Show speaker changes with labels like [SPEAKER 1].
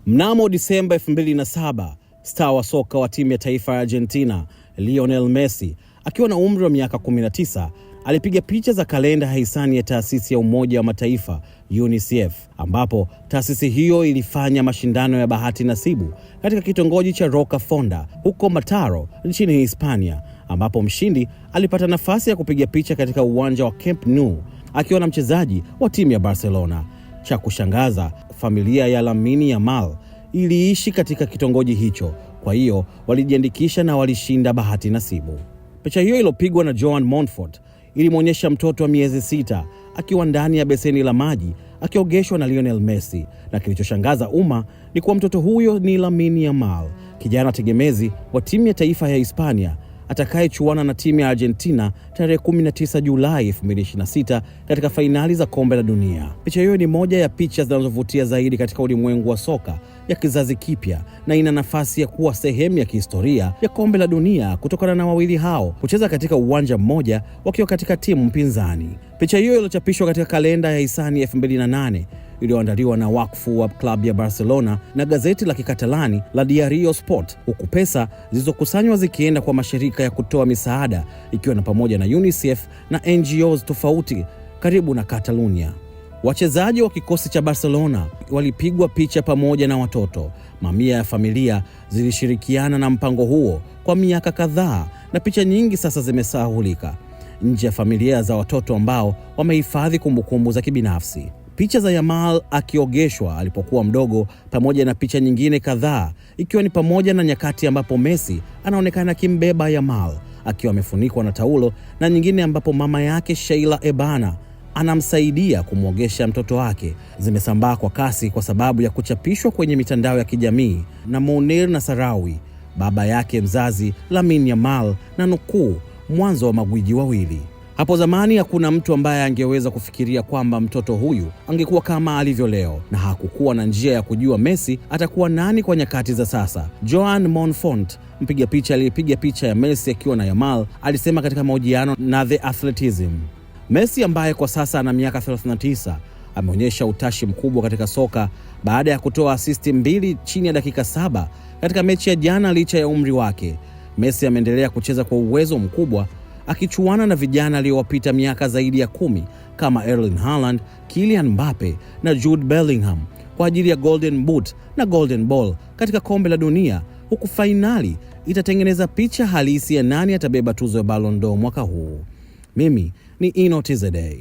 [SPEAKER 1] Mnamo Disemba 2007, star wa soka wa timu ya taifa ya Argentina, Lionel Messi, akiwa na umri wa miaka 19, alipiga picha za kalenda ya hisani ya taasisi ya Umoja wa Mataifa UNICEF, ambapo taasisi hiyo ilifanya mashindano ya bahati nasibu katika kitongoji cha Roca Fonda huko Mataro nchini Hispania, ambapo mshindi alipata nafasi ya kupiga picha katika uwanja wa Camp Nou akiwa na mchezaji wa timu ya Barcelona. Cha kushangaza, familia ya Lamine Yamal iliishi katika kitongoji hicho, kwa hiyo walijiandikisha na walishinda bahati nasibu. Picha hiyo iliyopigwa na Joan Montfort ilimwonyesha mtoto wa miezi 6 akiwa ndani ya beseni la maji akiogeshwa na Lionel Messi, na kilichoshangaza umma ni kuwa mtoto huyo ni Lamine Yamal, kijana tegemezi wa timu ya taifa ya Hispania atakayechuana na timu ya Argentina tarehe 19 Julai 2026 katika fainali za kombe la dunia. Picha hiyo ni moja ya picha zinazovutia zaidi katika ulimwengu wa soka ya kizazi kipya, na ina nafasi ya kuwa sehemu ya kihistoria ya kombe la dunia kutokana na wawili hao kucheza katika uwanja mmoja wakiwa katika timu mpinzani. Picha hiyo iliyochapishwa katika kalenda ya hisani 2008 iliyoandaliwa na wakfu wa klabu ya Barcelona na gazeti la Kikatalani la Diario Sport, huku pesa zilizokusanywa zikienda kwa mashirika ya kutoa misaada ikiwa na pamoja na UNICEF na NGOs tofauti karibu na Catalonia. Wachezaji wa kikosi cha Barcelona walipigwa picha pamoja na watoto. Mamia ya familia zilishirikiana na mpango huo kwa miaka kadhaa, na picha nyingi sasa zimesahulika nje ya familia za watoto ambao wamehifadhi kumbukumbu za kibinafsi. Picha za Yamal akiogeshwa alipokuwa mdogo pamoja na picha nyingine kadhaa, ikiwa ni pamoja na nyakati ambapo Messi anaonekana akimbeba Yamal akiwa amefunikwa na taulo, na nyingine ambapo mama yake Sheila Ebana anamsaidia kumwogesha mtoto wake, zimesambaa kwa kasi kwa sababu ya kuchapishwa kwenye mitandao ya kijamii na Mounir Nasarawi, baba yake mzazi Lamine Yamal, na nukuu, mwanzo wa magwiji wawili. Hapo zamani hakuna mtu ambaye angeweza kufikiria kwamba mtoto huyu angekuwa kama alivyo leo, na hakukuwa na njia ya kujua Messi atakuwa nani kwa nyakati za sasa. Joan Montfort, mpiga picha aliyepiga picha ya Messi akiwa na Yamal, alisema katika mahojiano na The Athletism. Messi ambaye kwa sasa ana miaka 39 ameonyesha utashi mkubwa katika soka baada ya kutoa asisti 2 chini ya dakika 7 katika mechi ya jana. Licha ya umri wake, Messi ameendelea kucheza kwa uwezo mkubwa, akichuana na vijana aliyowapita miaka zaidi ya 10 kama Erling Haaland, Kylian Mbappe na Jude Bellingham kwa ajili ya Golden Boot na Golden Ball katika kombe la dunia, huku fainali itatengeneza picha halisi ya nani atabeba tuzo ya Ballon d'Or mwaka huu. Mimi ni Ino TZA.